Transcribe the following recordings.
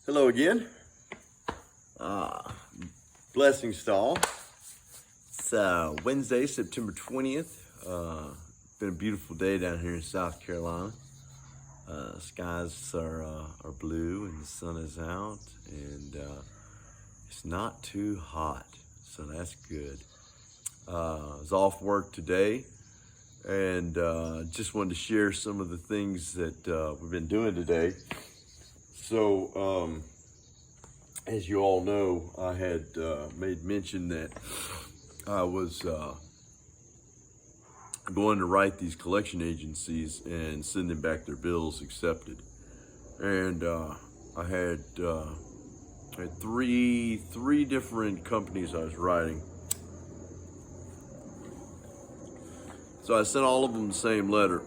Hello again. Blessings to all. It's Wednesday, September 20th. Been a beautiful day down here in South Carolina. Skies are blue and the sun is out, and it's not too hot, so that's good. I was off work today, and just wanted to share some of the things that we've been doing today. So, as you all know, I had made mention that I was going to write these collection agencies and send them back their bills accepted. And I had three different companies I was writing. So I sent all of them the same letter,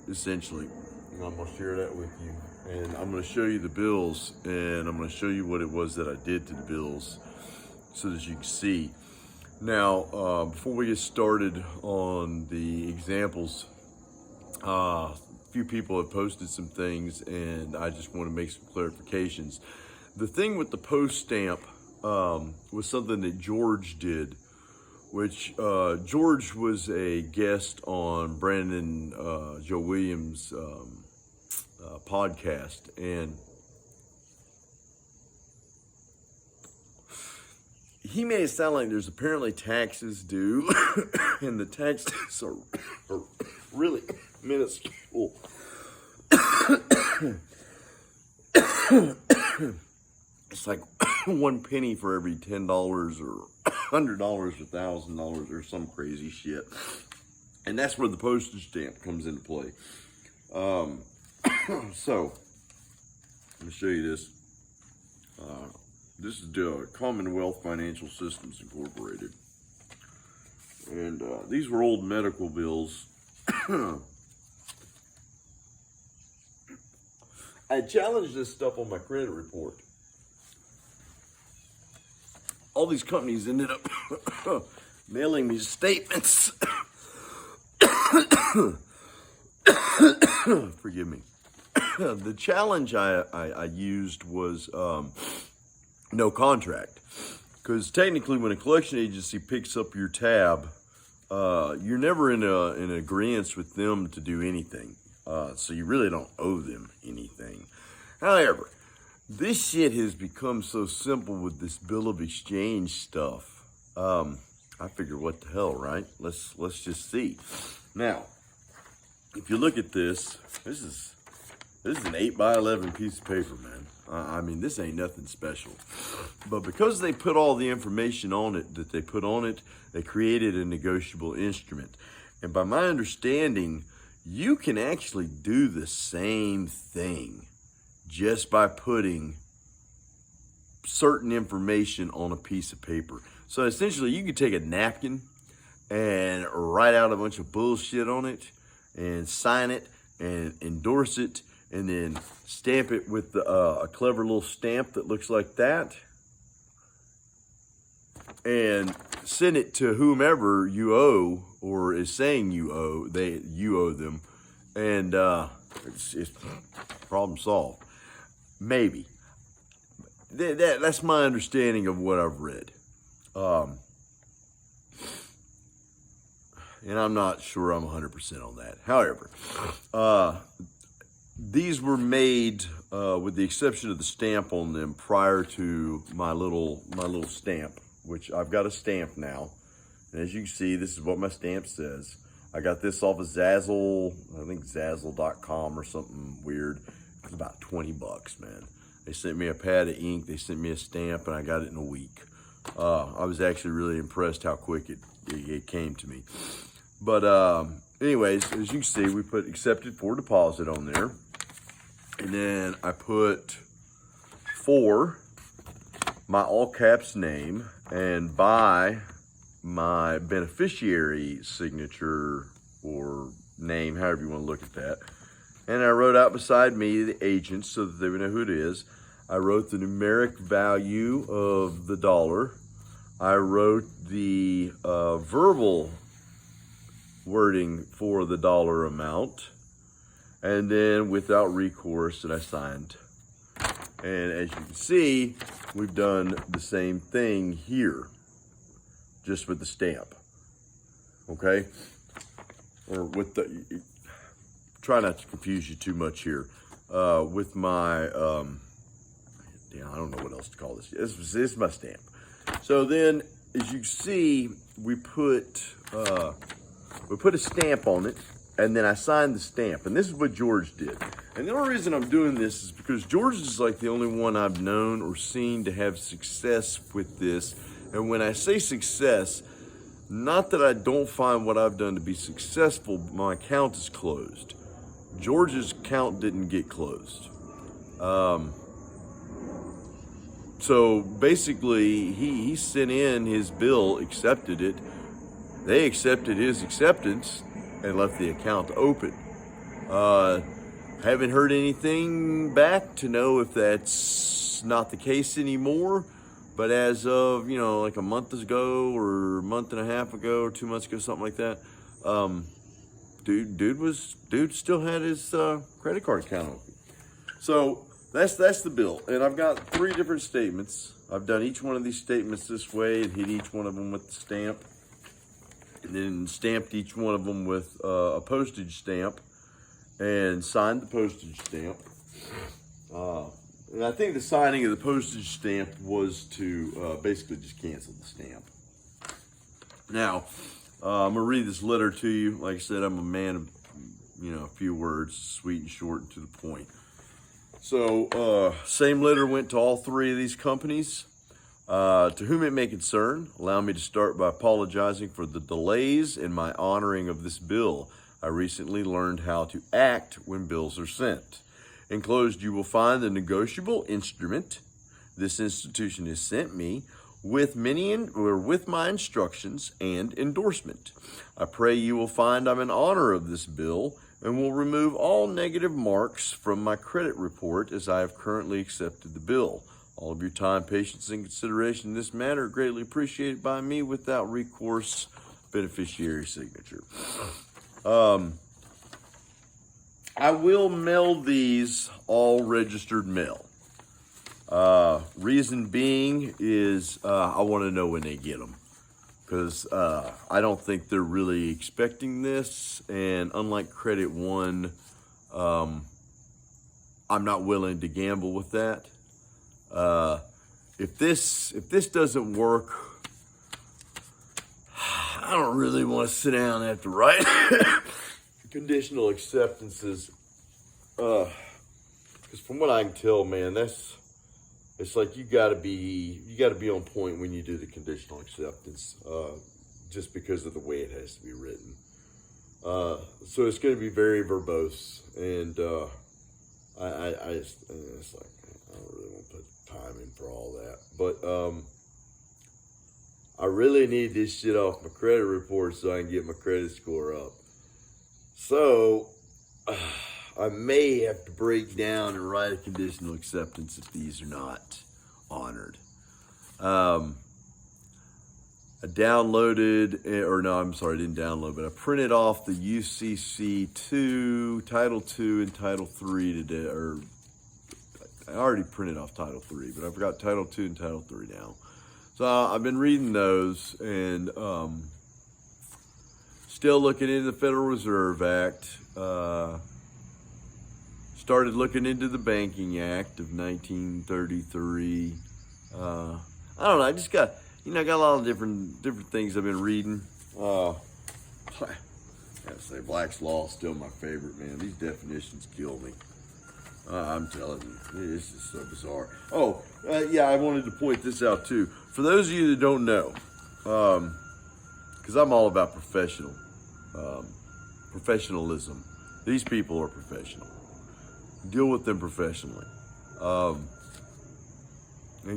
essentially. And I'm going to share that with you. And I'm going to show you the bills, and I'm going to show you what it was that I did to the bills so that you can see. Now, before we get started on the examples, a few people have posted some things, and I just want to make some clarifications. The thing with the post stamp was something that George did, which George was a guest on Brandon Joe Williams' podcast, and he made it sound like there's apparently taxes due, and the taxes are really minuscule. It's like 1 penny for every $10 or $100 or $1,000 or some crazy shit, and that's where the postage stamp comes into play. So, let me show you this. This is Commonwealth Financial Systems Incorporated. And these were old medical bills. I challenged this stuff on my credit report. All these companies ended up mailing me statements. Forgive me. The challenge I used was no contract, because technically when a collection agency picks up your tab, you're never in an agreement with them to do anything, so you really don't owe them anything. However, this shit has become so simple with this bill of exchange stuff. I figure, what the hell, right? Let's just see. Now, if you look at this is an 8x11 piece of paper, man. I mean, this ain't nothing special. But because they put all the information on it that they put on it, they created a negotiable instrument. And by my understanding, you can actually do the same thing just by putting certain information on a piece of paper. So essentially, you could take a napkin and write out a bunch of bullshit on it and sign it and endorse it, and then stamp it with a clever little stamp that looks like that, and send it to whomever you owe or is saying you owe them, and it's problem solved. Maybe. That's my understanding of what I've read. And I'm not sure I'm 100% on that. However, these were made with the exception of the stamp on them prior to my little stamp, which I've got a stamp now. And as you can see, this is what my stamp says. I got this off of Zazzle, I think Zazzle.com or something weird. It's about $20, man. They sent me a pad of ink, they sent me a stamp, and I got it in a week. I was actually really impressed how quick it came to me. But anyways, as you can see, we put accepted for deposit on there. And then I put for my all caps name and by my beneficiary signature or name, however you want to look at that. And I wrote out beside me the agent so that they would know who it is. I wrote the numeric value of the dollar. I wrote the verbal wording for the dollar amount. and then without recourse, and I signed. And as you can see, we've done the same thing here, just with the stamp, okay? Or with the, try not to confuse you too much here. With my, I don't know what else to call this. This is my stamp. So then, as you see, we put a stamp on it, and then I signed the stamp. And this is what George did. And the only reason I'm doing this is because George is like the only one I've known or seen to have success with this. And when I say success, not that I don't find what I've done to be successful, but my account is closed. George's account didn't get closed. So basically, he sent in his bill, accepted it. They accepted his acceptance and left the account open. Haven't heard anything back to know if that's not the case anymore. But as of, like a month ago or a month and a half ago or 2 months ago, something like that, dude still had his credit card account open. So that's the bill. And I've got 3 different statements. I've done each one of these statements this way and hit each one of them with the stamp. And then stamped each one of them with a postage stamp and signed the postage stamp. And I think the signing of the postage stamp was to basically just cancel the stamp. Now, I'm going to read this letter to you. Like I said, I'm a man of, a few words, sweet and short and to the point. So, same letter went to all 3 of these companies. To whom it may concern, allow me to start by apologizing for the delays in my honoring of this bill. I recently learned how to act when bills are sent. Enclosed, you will find the negotiable instrument this institution has sent me with my instructions and endorsement. I pray you will find I'm in honor of this bill and will remove all negative marks from my credit report as I have currently accepted the bill. All of your time, patience, and consideration in this matter are greatly appreciated by me without recourse beneficiary signature. I will mail these all registered mail. Reason being is I want to know when they get them. Because I don't think they're really expecting this. And unlike Credit One, I'm not willing to gamble with that. If this doesn't work, I don't really want to sit down and have to write conditional acceptances. Because from what I can tell, man, it's like you gotta be on point when you do the conditional acceptance, just because of the way it has to be written. So it's going to be very verbose, and it's like I don't really want to put time in for all that, but I really need this shit off my credit report so I can get my credit score up. So I may have to break down and write a conditional acceptance if these are not honored. I downloaded, I didn't download, but I printed off the UCC 2, Title 2, and Title 3 today, or I already printed off Title 3, but I've got Title 2 and Title 3 now. So I've been reading those and still looking into the Federal Reserve Act. Started looking into the Banking Act of 1933. I don't know. I just got, I got a lot of different things I've been reading. I gotta say, Black's Law is still my favorite, man. These definitions kill me. I'm telling you, this is so bizarre. Oh, yeah, I wanted to point this out too. For those of you that don't know, because I'm all about professionalism. These people are professional. Deal with them professionally. And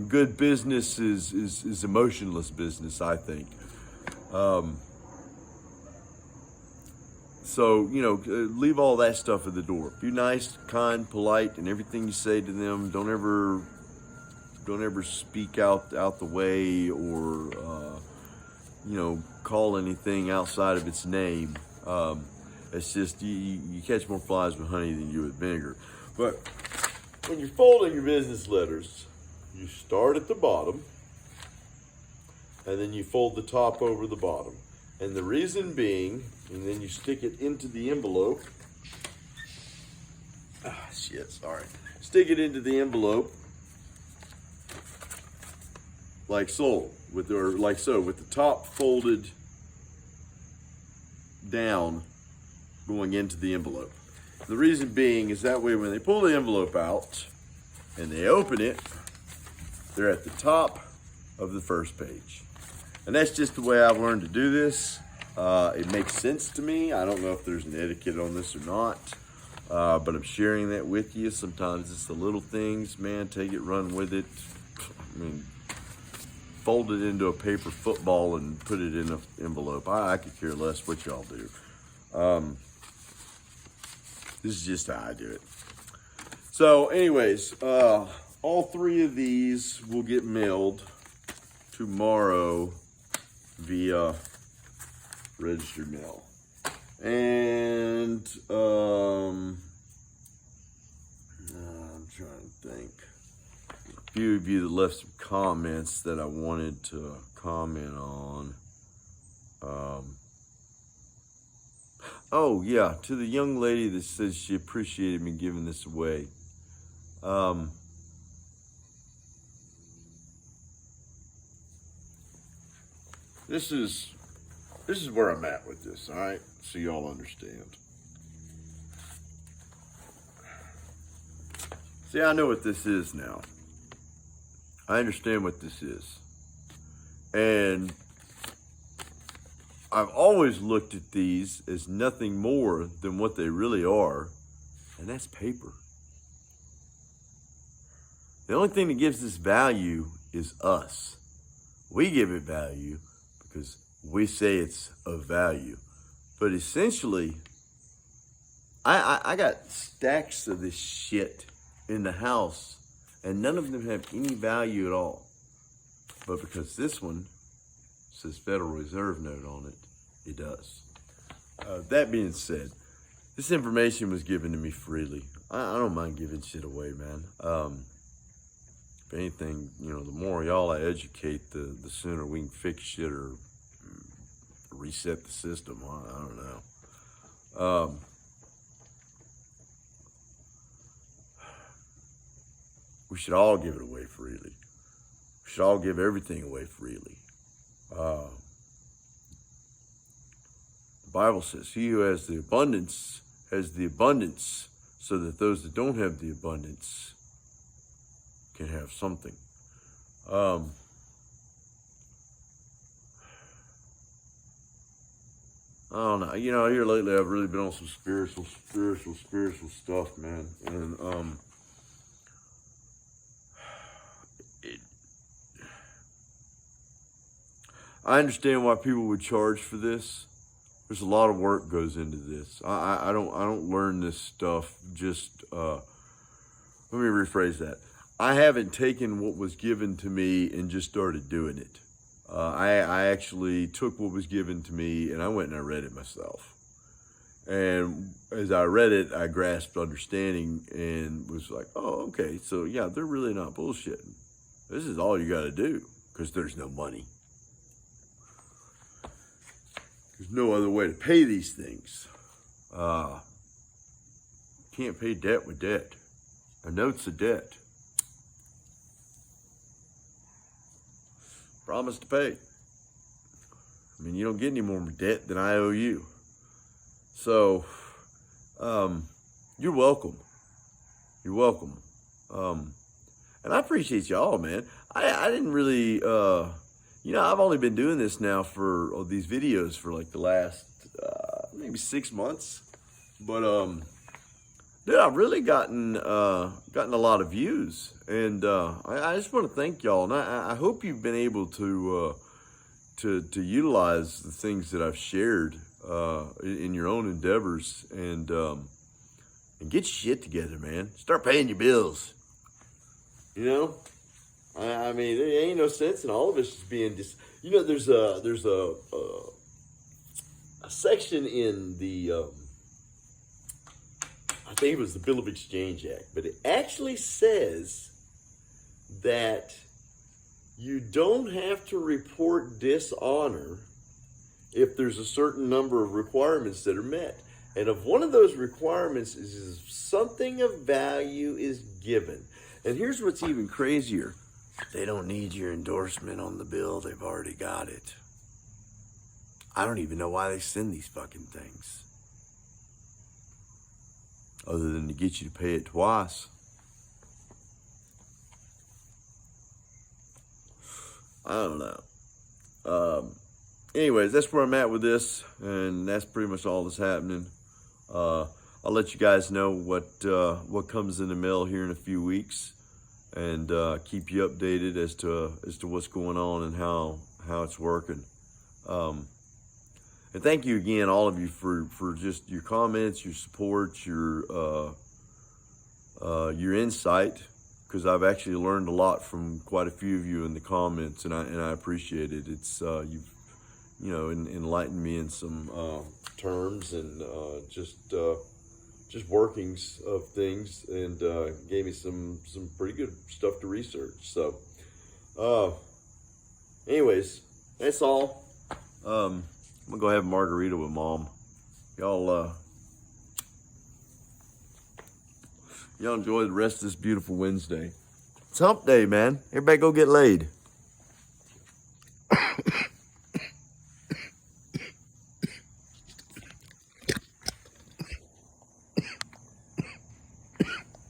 good business is emotionless business, I think. So, leave all that stuff at the door. Be nice, kind, polite, and everything you say to them. Don't ever speak out the way or, call anything outside of its name. It's just, you catch more flies with honey than you with vinegar. But when you're folding your business letters, you start at the bottom, and then you fold the top over the bottom. And the reason being, and then you stick it into the envelope. Sorry. Stick it into the envelope like so, with the top folded down going into the envelope. The reason being is that way when they pull the envelope out and they open it, they're at the top of the first page. And that's just the way I've learned to do this. It makes sense to me. I don't know if there's an etiquette on this or not, but I'm sharing that with you. Sometimes it's the little things, man. Take it, run with it. I mean, fold it into a paper football and put it in an envelope. I could care less what y'all do. This is just how I do it. So anyways, all three of these will get mailed tomorrow via registered mail. And I'm trying to think. A few of you that left some comments that I wanted to comment on. Oh yeah, to the young lady that says she appreciated me giving this away. This is where I'm at with this, all right? So y'all understand. See, I know what this is now. I understand what this is. And I've always looked at these as nothing more than what they really are, and that's paper. The only thing that gives this value is us. We give it value because we say it's of value. But essentially, I got stacks of this shit in the house, and none of them have any value at all. But because this one says Federal Reserve note on it, it does. That being said, this information was given to me freely. I don't mind giving shit away, man. If anything, the more y'all I educate, the sooner we can fix shit or reset the system. I don't know. We should all give it away freely. We should all give everything away freely. The Bible says, he who has the abundance, so that those that don't have the abundance can have something. I don't know. Here lately I've really been on some spiritual stuff, man. And I understand why people would charge for this. There's a lot of work goes into this. I don't learn this stuff just, let me rephrase that. I haven't taken what was given to me and just started doing it. I actually took what was given to me and I went and I read it myself. And as I read it, I grasped understanding and was like, oh, okay. So yeah, they're really not bullshitting. This is all you got to do because there's no money. There's no other way to pay these things. Can't pay debt with debt. A note's a debt. Promise to pay. I mean, you don't get any more debt than I owe you. So, you're welcome. You're welcome. And I appreciate y'all, man. I didn't really, I've only been doing this now for these videos for like the last maybe 6 months, but dude, I've really gotten a lot of views, and I just want to thank y'all, and I hope you've been able to utilize the things that I've shared in your own endeavors, and get your shit together, man. Start paying your bills. I mean, there ain't no sense in all of us just being there's a section in the think it was the Bill of Exchange Act, but it actually says that you don't have to report dishonor if there's a certain number of requirements that are met. And if one of those requirements is something of value is given. And here's what's even crazier. They don't need your endorsement on the bill. They've already got it. I don't even know why they send these fucking things. Other than to get you to pay it twice. I don't know. Anyways, that's where I'm at with this, and that's pretty much all that's happening. I'll let you guys know what comes in the mail here in a few weeks, and keep you updated as to what's going on and how it's working. And thank you again, all of you, for just your comments, your support, your insight, because I've actually learned a lot from quite a few of you in the comments, and I appreciate it. It's you've enlightened me in some terms and just workings of things, and gave me some pretty good stuff to research. So, anyways, that's all. I'm gonna go have a margarita with Mom. Y'all enjoy the rest of this beautiful Wednesday. It's hump day, man. Everybody go get laid.